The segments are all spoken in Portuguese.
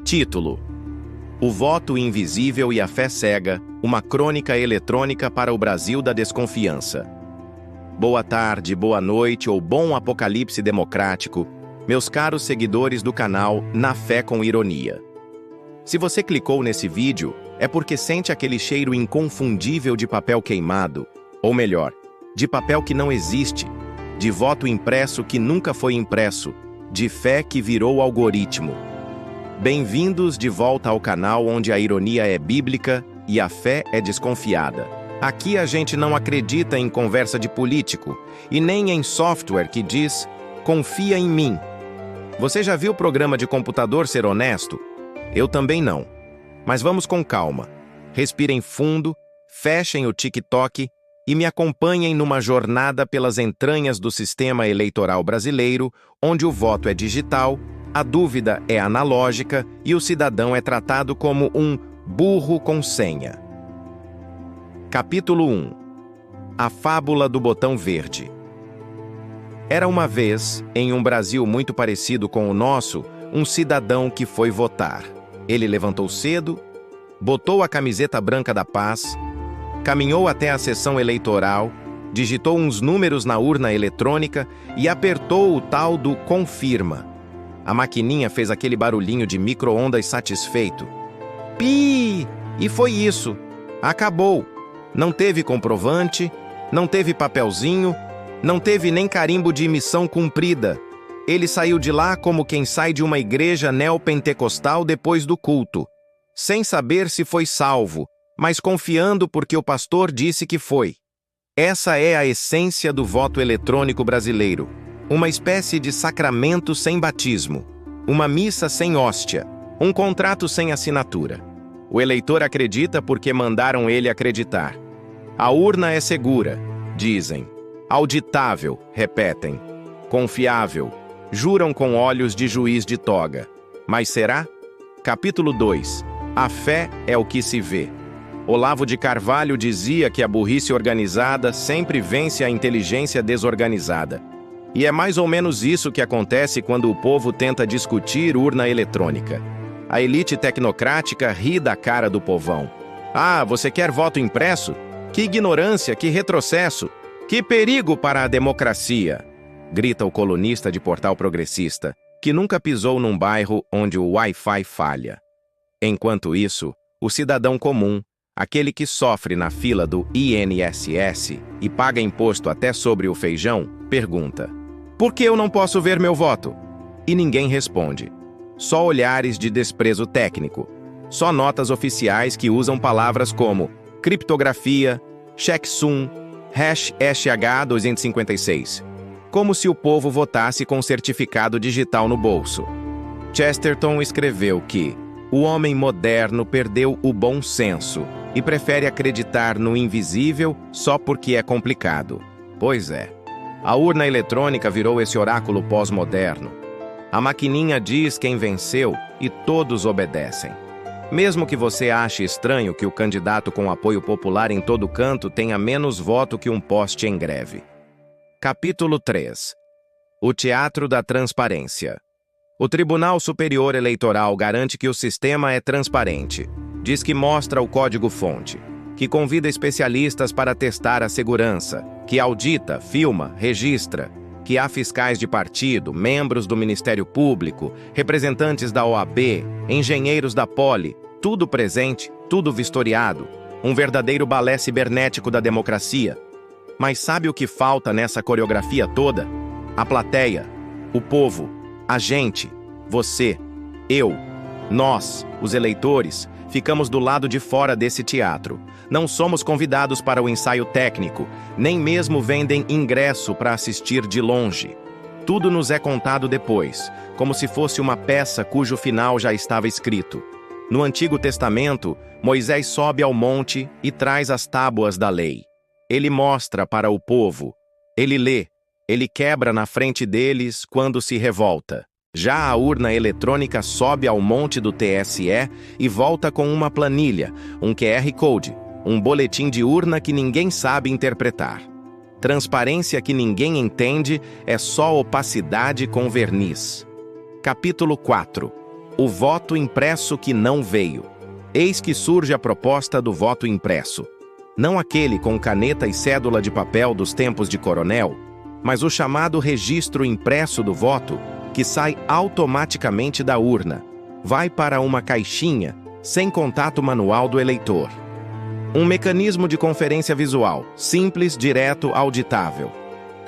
Título: O voto invisível e a fé cega, uma crônica eletrônica para o Brasil da desconfiança. Boa tarde, boa noite ou bom apocalipse democrático, meus caros seguidores do canal Na Fé com Ironia. Se você clicou nesse vídeo, é porque sente aquele cheiro inconfundível de papel queimado, ou melhor, de papel que não existe, de voto impresso que nunca foi impresso, de fé que virou algoritmo. Bem-vindos de volta ao canal onde a ironia é bíblica e a fé é desconfiada. Aqui a gente não acredita em conversa de político e nem em software que diz "confia em mim". Você já viu o programa de computador ser honesto? Eu também não. Mas vamos com calma. Respirem fundo, fechem o TikTok e me acompanhem numa jornada pelas entranhas do sistema eleitoral brasileiro, onde o voto é digital, a dúvida é analógica e o cidadão é tratado como um burro com senha. Capítulo 1. A fábula do botão verde. Era uma vez, em um Brasil muito parecido com o nosso, um cidadão que foi votar. Ele levantou cedo, botou a camiseta branca da paz, caminhou até a sessão eleitoral, digitou uns números na urna eletrônica e apertou o tal do confirma. A maquininha fez aquele barulhinho de micro-ondas satisfeito. Pi! E foi isso. Acabou. Não teve comprovante, não teve papelzinho, não teve nem carimbo de missão cumprida. Ele saiu de lá como quem sai de uma igreja neopentecostal depois do culto, sem saber se foi salvo, mas confiando porque o pastor disse que foi. Essa é a essência do voto eletrônico brasileiro. Uma espécie de sacramento sem batismo, uma missa sem hóstia, um contrato sem assinatura. O eleitor acredita porque mandaram ele acreditar. A urna é segura, dizem. Auditável, repetem. Confiável, juram com olhos de juiz de toga. Mas será? Capítulo 2. A fé é o que se vê. Olavo de Carvalho dizia que a burrice organizada sempre vence a inteligência desorganizada. E é mais ou menos isso que acontece quando o povo tenta discutir urna eletrônica. A elite tecnocrática ri da cara do povão. Ah, você quer voto impresso? Que ignorância, que retrocesso! Que perigo para a democracia! Grita o colunista de portal progressista, que nunca pisou num bairro onde o Wi-Fi falha. Enquanto isso, o cidadão comum, aquele que sofre na fila do INSS e paga imposto até sobre o feijão, pergunta: por que eu não posso ver meu voto? E ninguém responde. Só olhares de desprezo técnico. Só notas oficiais que usam palavras como criptografia, checksum, #SH256. Como se o povo votasse com certificado digital no bolso. Chesterton escreveu que o homem moderno perdeu o bom senso e prefere acreditar no invisível só porque é complicado. Pois é. A urna eletrônica virou esse oráculo pós-moderno. A maquininha diz quem venceu e todos obedecem. Mesmo que você ache estranho que o candidato com apoio popular em todo canto tenha menos voto que um poste em greve. Capítulo 3. O teatro da transparência. O Tribunal Superior Eleitoral garante que o sistema é transparente. Diz que mostra o código-fonte, que convida especialistas para testar a segurança, que audita, filma, registra, que há fiscais de partido, membros do Ministério Público, representantes da OAB, engenheiros da Poli, tudo presente, tudo vistoriado, um verdadeiro balé cibernético da democracia. Mas sabe o que falta nessa coreografia toda? A plateia, o povo, a gente, você, eu, nós, os eleitores, ficamos do lado de fora desse teatro. Não somos convidados para o ensaio técnico, nem mesmo vendem ingresso para assistir de longe. Tudo nos é contado depois, como se fosse uma peça cujo final já estava escrito. No Antigo Testamento, Moisés sobe ao monte e traz as tábuas da lei. Ele mostra para o povo, ele lê, ele quebra na frente deles quando se revolta. Já a urna eletrônica sobe ao monte do TSE e volta com uma planilha, um QR Code, um boletim de urna que ninguém sabe interpretar. Transparência que ninguém entende é só opacidade com verniz. Capítulo 4. O voto impresso que não veio. Eis que surge a proposta do voto impresso. Não aquele com caneta e cédula de papel dos tempos de coronel, mas o chamado registro impresso do voto, que sai automaticamente da urna, vai para uma caixinha, sem contato manual do eleitor. Um mecanismo de conferência visual, simples, direto, auditável.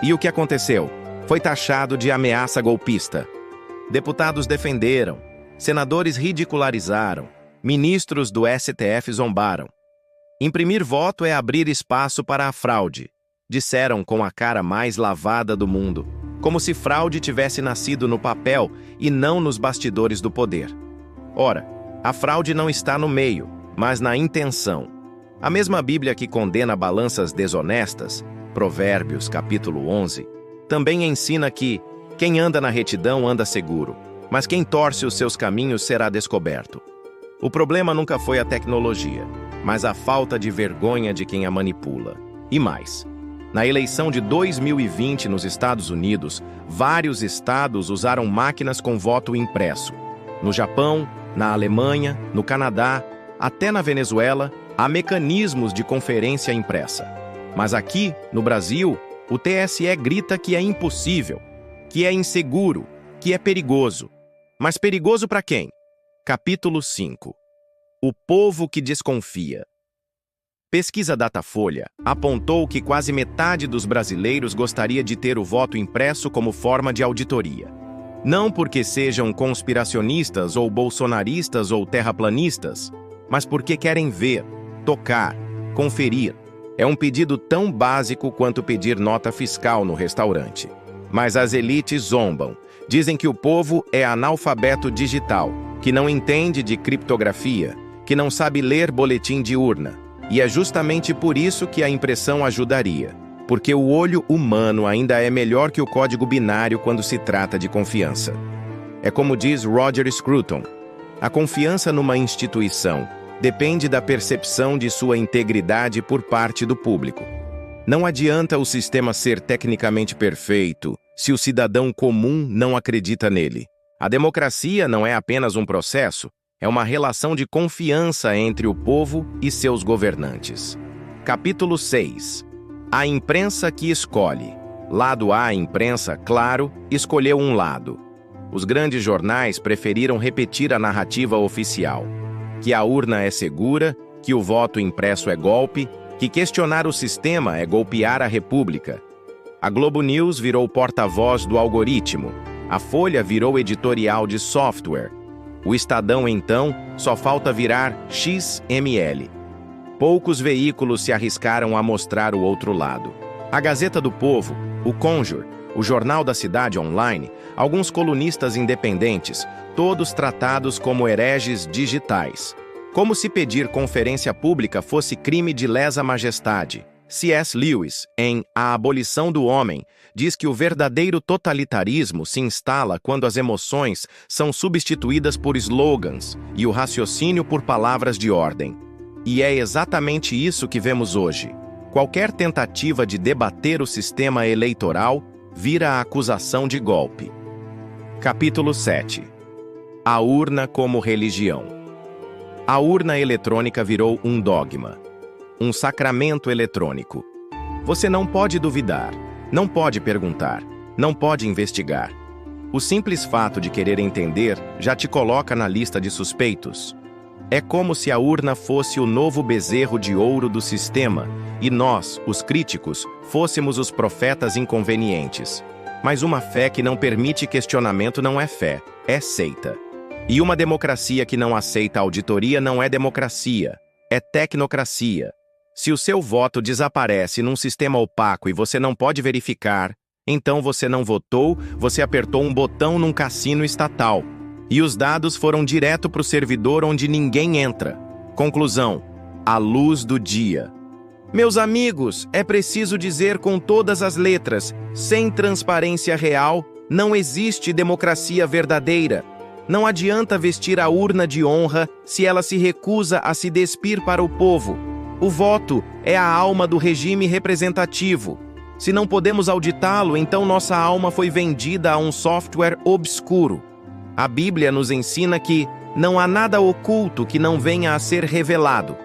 E o que aconteceu? Foi taxado de ameaça golpista. Deputados defenderam, senadores ridicularizaram, ministros do STF zombaram. Imprimir voto é abrir espaço para a fraude, disseram com a cara mais lavada do mundo, como se fraude tivesse nascido no papel e não nos bastidores do poder. Ora, a fraude não está no meio, mas na intenção. A mesma Bíblia que condena balanças desonestas, Provérbios capítulo 11, também ensina que quem anda na retidão anda seguro, mas quem torce os seus caminhos será descoberto. O problema nunca foi a tecnologia, mas a falta de vergonha de quem a manipula. E mais, na eleição de 2020 nos Estados Unidos, vários estados usaram máquinas com voto impresso. No Japão, na Alemanha, no Canadá, até na Venezuela, há mecanismos de conferência impressa. Mas aqui, no Brasil, o TSE grita que é impossível, que é inseguro, que é perigoso. Mas perigoso para quem? Capítulo 5. O povo que desconfia. Pesquisa Datafolha apontou que quase metade dos brasileiros gostaria de ter o voto impresso como forma de auditoria. Não porque sejam conspiracionistas ou bolsonaristas ou terraplanistas, mas porque querem ver, tocar, conferir. É um pedido tão básico quanto pedir nota fiscal no restaurante. Mas as elites zombam. Dizem que o povo é analfabeto digital, que não entende de criptografia, que não sabe ler boletim de urna. E é justamente por isso que a impressão ajudaria. Porque o olho humano ainda é melhor que o código binário quando se trata de confiança. É como diz Roger Scruton, a confiança numa instituição depende da percepção de sua integridade por parte do público. Não adianta o sistema ser tecnicamente perfeito se o cidadão comum não acredita nele. A democracia não é apenas um processo, é uma relação de confiança entre o povo e seus governantes. Capítulo 6. A imprensa que escolhe. Lado A, imprensa, claro, escolheu um lado. Os grandes jornais preferiram repetir a narrativa oficial. Que a urna é segura, que o voto impresso é golpe, que questionar o sistema é golpear a república. A Globo News virou porta-voz do algoritmo. A Folha virou editorial de software. O Estadão, então, só falta virar XML. Poucos veículos se arriscaram a mostrar o outro lado. A Gazeta do Povo, o Conjur, o Jornal da Cidade Online, alguns colunistas independentes, todos tratados como hereges digitais. Como se pedir conferência pública fosse crime de lesa majestade. C.S. Lewis, em A Abolição do Homem, diz que o verdadeiro totalitarismo se instala quando as emoções são substituídas por slogans e o raciocínio por palavras de ordem. E é exatamente isso que vemos hoje. Qualquer tentativa de debater o sistema eleitoral vira a acusação de golpe. Capítulo 7. A urna como religião. A urna eletrônica virou um dogma. Um sacramento eletrônico. Você não pode duvidar, não pode perguntar, não pode investigar. O simples fato de querer entender já te coloca na lista de suspeitos. É como se a urna fosse o novo bezerro de ouro do sistema e nós, os críticos, fôssemos os profetas inconvenientes. Mas uma fé que não permite questionamento não é fé, é seita. E uma democracia que não aceita auditoria não é democracia, é tecnocracia. Se o seu voto desaparece num sistema opaco e você não pode verificar, então você não votou, você apertou um botão num cassino estatal. E os dados foram direto para o servidor onde ninguém entra. Conclusão: a luz do dia. Meus amigos, é preciso dizer com todas as letras, sem transparência real, não existe democracia verdadeira. Não adianta vestir a urna de honra se ela se recusa a se despir para o povo. O voto é a alma do regime representativo. Se não podemos auditá-lo, então nossa alma foi vendida a um software obscuro. A Bíblia nos ensina que não há nada oculto que não venha a ser revelado.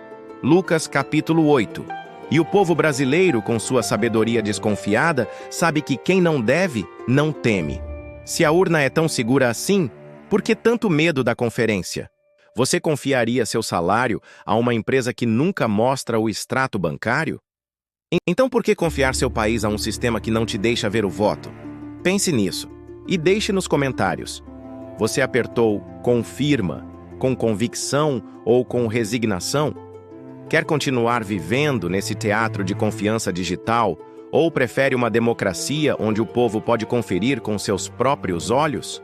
Lucas capítulo 8. E o povo brasileiro, com sua sabedoria desconfiada, sabe que quem não deve, não teme. Se a urna é tão segura assim, por que tanto medo da conferência? Você confiaria seu salário a uma empresa que nunca mostra o extrato bancário? Então por que confiar seu país a um sistema que não te deixa ver o voto? Pense nisso e deixe nos comentários. Você apertou confirma, com convicção ou com resignação? Quer continuar vivendo nesse teatro de confiança digital ou prefere uma democracia onde o povo pode conferir com seus próprios olhos?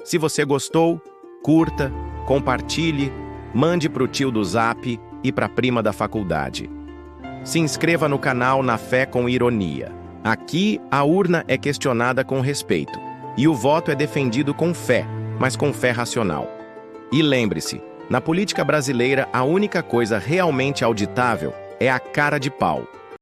Se você gostou, curta, compartilhe, mande para o tio do Zap e para a prima da faculdade. Se inscreva no canal Na Fé com Ironia. Aqui, a urna é questionada com respeito e o voto é defendido com fé, mas com fé racional. E lembre-se, na política brasileira, a única coisa realmente auditável é a cara de pau.